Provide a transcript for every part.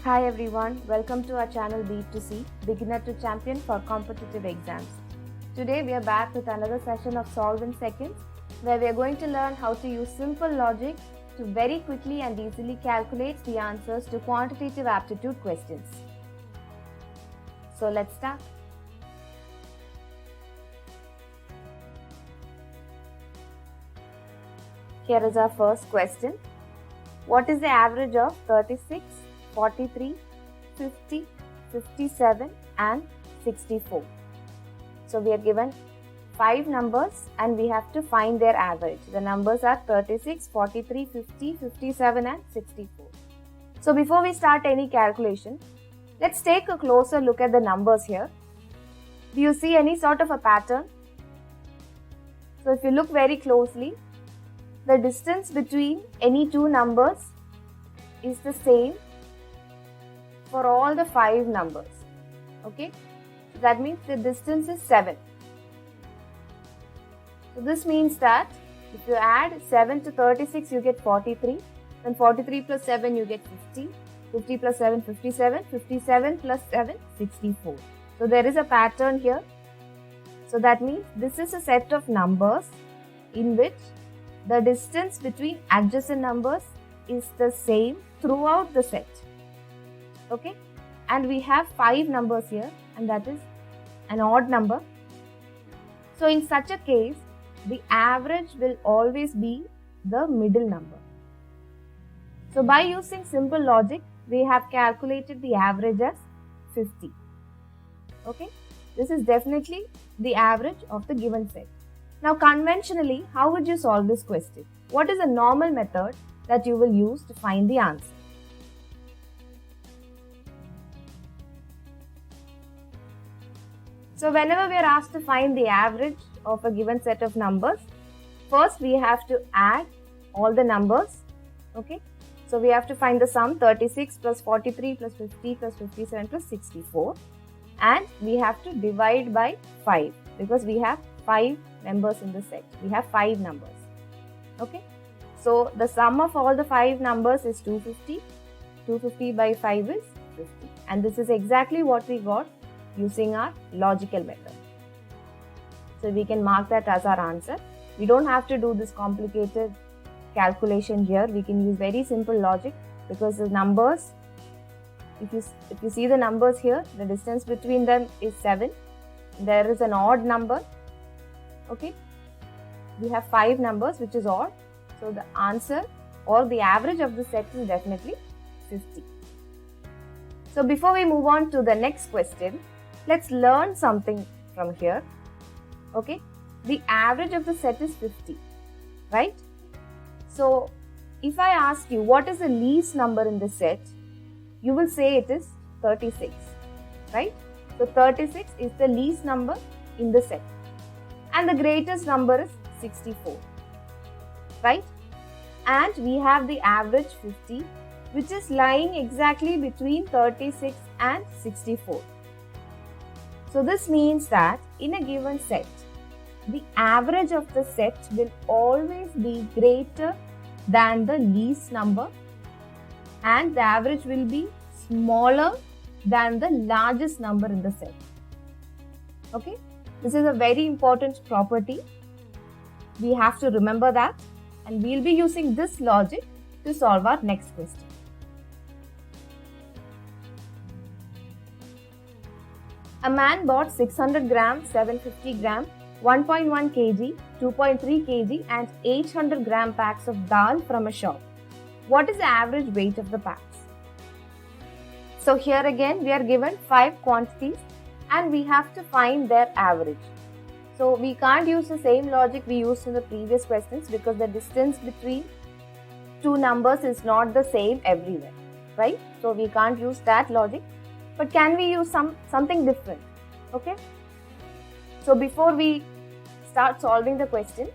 Hi everyone, welcome to our channel B2C, Beginner to Champion for Competitive Exams. Today we are back with another session of Solve in Seconds, where we are going to learn how to use simple logic to very quickly and easily calculate the answers to quantitative aptitude questions. So let's start. Here is our first question. What is the average of 36, 43, 50, 57 and 64? So we are given 5 numbers and we have to find their average. The numbers are 36, 43, 50, 57 and 64. So before we start any calculation, let's take a closer look at the numbers here. Do you see any sort of a pattern? So if you look very closely, the distance between any two numbers is the same for all the 5 numbers. Okay, so that means the distance is 7. So this means that if you add 7 to 36, you get 43. Then 43 plus 7, you get 50. 50 plus 7, 57. 57 plus 7, 64. So there is a pattern here. So that means this is a set of numbers in which the distance between adjacent numbers is the same throughout the set. Okay, and we have 5 numbers here, and that is an odd number. So in such a case, the average will always be the middle number. So by using simple logic, we have calculated the average as 50. Okay, this is definitely the average of the given set. Now conventionally, how would you solve this question? What is a normal method that you will use to find the answer? So whenever we are asked to find the average of a given set of numbers, first we have to add all the numbers. Okay, so we have to find the sum 36 plus 43 plus 50 plus 57 plus 64, and we have to divide by 5 because we have 5 members in the set. We have 5 numbers. Okay, so the sum of all the 5 numbers is 250. 250 by 5 is 50, and this is exactly what we got using our logical method. So we can mark that as our answer. We don't have to do this complicated calculation here. We can use very simple logic because the numbers, if you see the numbers here, the distance between them is 7. There is an odd number. Okay, we have 5 numbers which is odd. So the answer or the average of the set is definitely 50. So before we move on to the next question, let's learn something from here. Okay, the average of the set is 50, right? So if I ask you what is the least number in the set, you will say it is 36, right? So 36 is the least number in the set, and the greatest number is 64, right? And we have the average 50, which is lying exactly between 36 and 64. So this means that in a given set, the average of the set will always be greater than the least number, and the average will be smaller than the largest number in the set. Okay, this is a very important property. We have to remember that, and we'll be using this logic to solve our next question. A man bought 600 grams, 750 gram, 1.1 kg, 2.3 kg and 800 gram packs of dal from a shop. What is the average weight of the packs? So here again we are given 5 quantities and we have to find their average. So we can't use the same logic we used in the previous questions because the distance between two numbers is not the same everywhere, right? So we can't use that logic. But can we use something different? Okay. So before we start solving the question,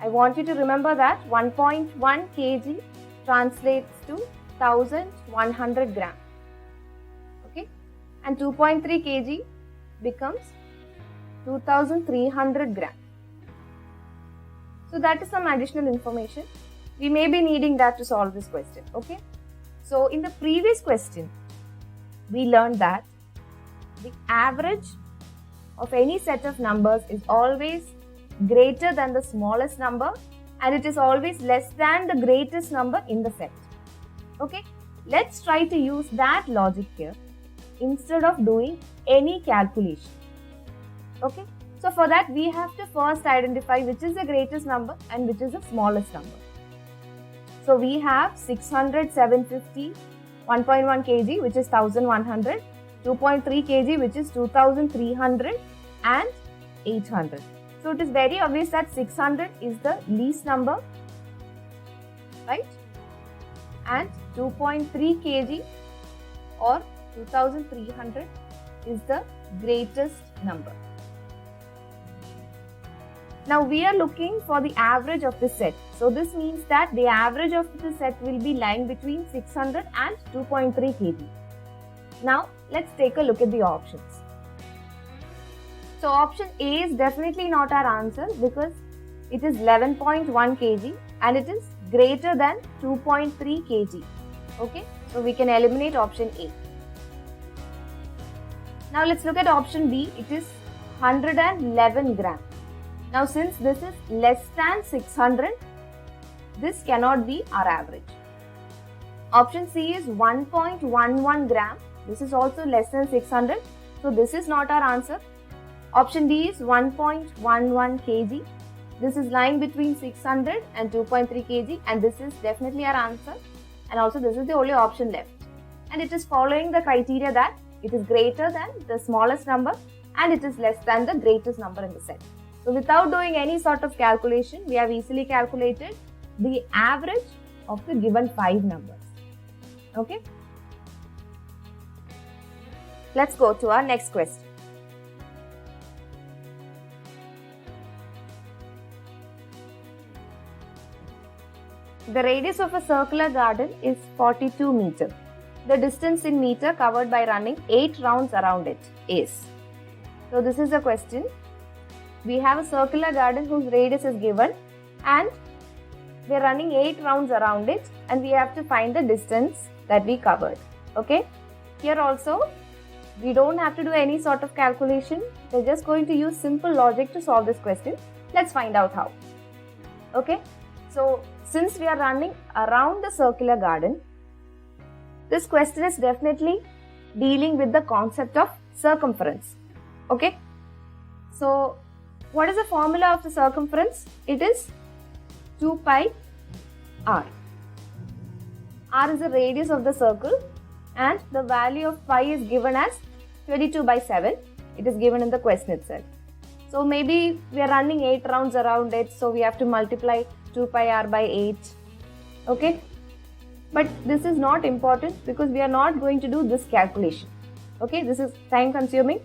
I want you to remember that 1.1 kg translates to 1100 gram. Okay. And 2.3 kg becomes 2300 gram. So that is some additional information. We may be needing that to solve this question. Okay. So in the previous question, we learned that the average of any set of numbers is always greater than the smallest number, and it is always less than the greatest number in the set. Okay, let's try to use that logic here instead of doing any calculation. Okay, so for that we have to first identify which is the greatest number and which is the smallest number. So we have 600, 750, 1.1 kg which is 1100, 2.3 kg which is 2300 and 800. So it is very obvious that 600 is the least number, right? And 2.3 kg or 2300 is the greatest number. Now we are looking for the average of the set. So this means that the average of the set will be lying between 600 and 2.3 kg. Now let's take a look at the options. So option A is definitely not our answer because it is 11.1 kg and it is greater than 2.3 kg. Okay, so we can eliminate option A. Now let's look at option B. It is 111 gram. Now since this is less than 600, this cannot be our average. Option C is 1.11 gram. This is also less than 600. So this is not our answer. Option D is 1.11 kg. This is lying between 600 and 2.3 kg and this is definitely our answer. And also this is the only option left. And it is following the criteria that it is greater than the smallest number and it is less than the greatest number in the set. So without doing any sort of calculation, we have easily calculated the average of the given 5 numbers. Okay. Let's go to our next question. The radius of a circular garden is 42 meters. The distance in meter covered by running 8 rounds around it is. So this is the question. We have a circular garden whose radius is given and we are running 8 rounds around it and we have to find the distance that we covered. Okay. Here also we don't have to do any sort of calculation. We're just going to use simple logic to solve this question. Let's find out how. Okay. So since we are running around the circular garden, this question is definitely dealing with the concept of circumference. Okay. So what is the formula of the circumference? It is 2 pi r. R is the radius of the circle and the value of pi is given as 22/7. It is given in the question itself. So maybe we are running 8 rounds around it, so we have to multiply 2 pi r by 8. Okay. But this is not important because we are not going to do this calculation. Okay. This is time consuming.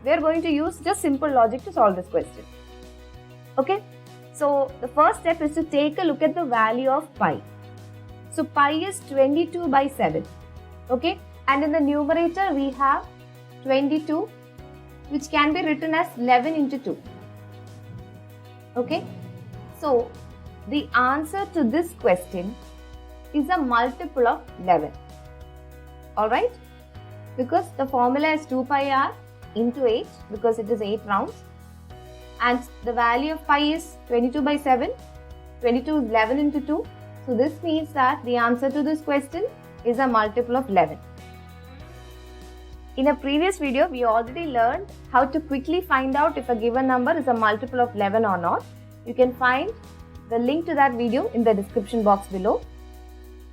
We are going to use just simple logic to solve this question. Okay. So the first step is to take a look at the value of pi. So pi is 22/7. Okay. And in the numerator we have 22, which can be written as 11 into 2. Okay. So the answer to this question is a multiple of 11. Alright. Because the formula is 2 pi r into 8 because it is 8 rounds. And the value of pi is 22/7. 22 is 11 into 2. So this means that the answer to this question is a multiple of 11. In a previous video, we already learned how to quickly find out if a given number is a multiple of 11 or not. You can find the link to that video in the description box below.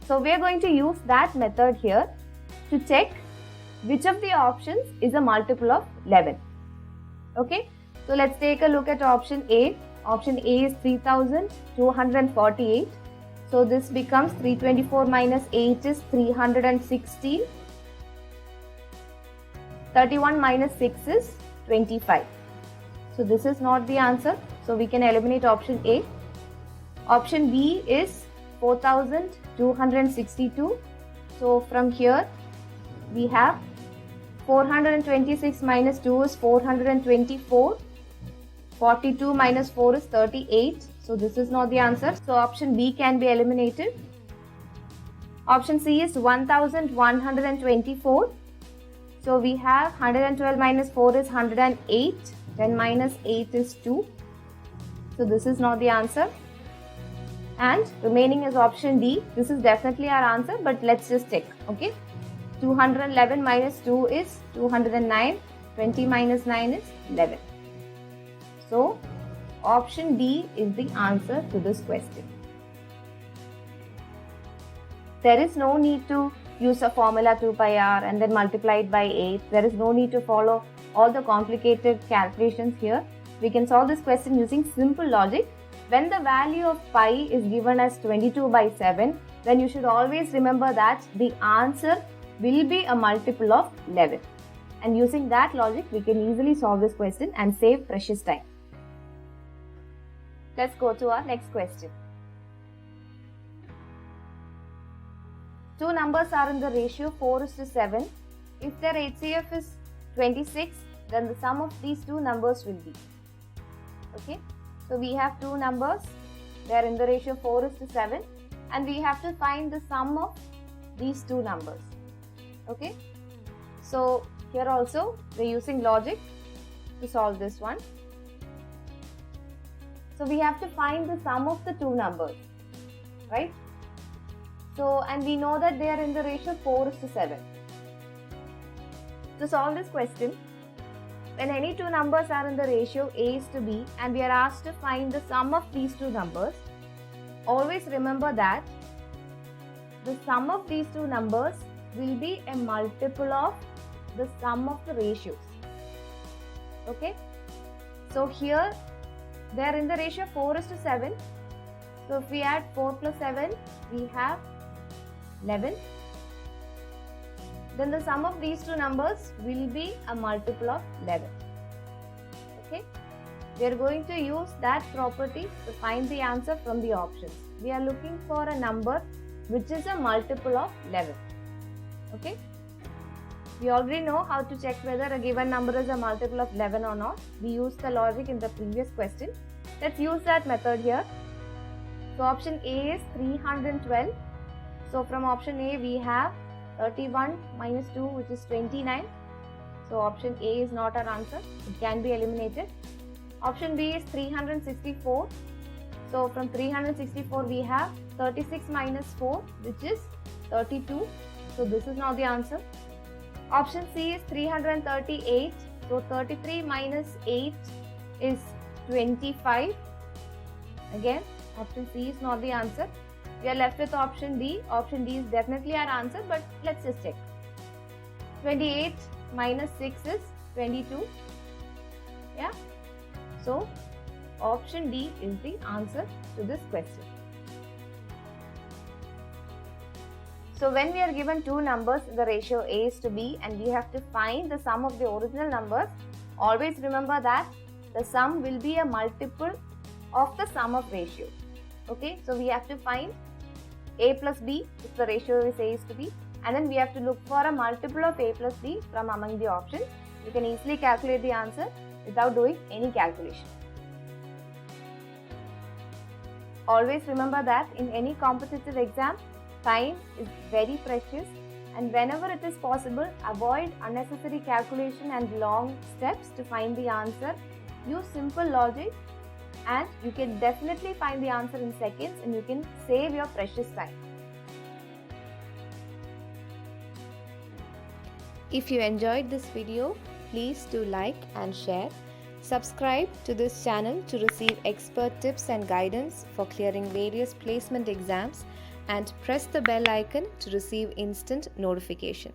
So we are going to use that method here to check which of the options is a multiple of 11. Okay. So let's take a look at option A. Option A is 3248. So this becomes 324 minus 8 is 316. 31 minus 6 is 25. So this is not the answer. So we can eliminate option A. Option B is 4262. So from here we have 426 minus 2 is 424. 42 minus 4 is 38. So this is not the answer. So option B can be eliminated. Option C is 1124. So we have 112 minus 4 is 108. 10 minus 8 is 2. So this is not the answer. And remaining is option D. This is definitely our answer, but let's just check. Okay. 211 minus 2 is 209. 20 minus 9 is 11. So option D is the answer to this question. There is no need to use a formula 2 pi r and then multiply it by 8. There is no need to follow all the complicated calculations here. We can solve this question using simple logic. When the value of pi is given as 22 by 7, then you should always remember that the answer will be a multiple of 11. And using that logic, we can easily solve this question and save precious time. Let's go to our next question. Two numbers are in the ratio 4:7. If their HCF is 26, then the sum of these two numbers will be. Okay, so we have two numbers. They are in the ratio 4:7, and we have to find the sum of these two numbers. Okay, so here also we're using logic to solve this one. So we have to find the sum of the two numbers, right? So, and we know that they are in the ratio 4:7. To solve this question, when any two numbers are in the ratio A:B and we are asked to find the sum of these two numbers, always remember that the sum of these two numbers will be a multiple of the sum of the ratios. Okay, so here they are in the ratio 4:7. So if we add 4 plus 7, we have 11. Then the sum of these two numbers will be a multiple of 11. Okay, we are going to use that property to find the answer from the options. We are looking for a number which is a multiple of 11. Okay, we already know how to check whether a given number is a multiple of 11 or not. We used the logic in the previous question. Let's use that method here. So option A is 312. So from option A we have 31 minus 2, which is 29. So option A is not our answer. It can be eliminated. Option B is 364. So from 364 we have 36 minus 4, which is 32. So this is not the answer. Option C is 338. So 33 minus 8 is 25. Again, option C is not the answer. We are left with option D. Option D is definitely our answer, but let's just check. 28 minus 6 is 22. Yeah. So option D is the answer to this question. So when we are given two numbers in the ratio A:B and we have to find the sum of the original numbers, always remember that the sum will be a multiple of the sum of ratios. Okay, so we have to find A plus B if the ratio is A:B, and then we have to look for a multiple of A plus B from among the options. You can easily calculate the answer without doing any calculation. Always remember that in any competitive exam, time is very precious, and whenever it is possible, avoid unnecessary calculation and long steps to find the answer. Use simple logic and you can definitely find the answer in seconds, and you can save your precious time. If you enjoyed this video, please do like and share. Subscribe to this channel to receive expert tips and guidance for clearing various placement exams, and press the bell icon to receive instant notification.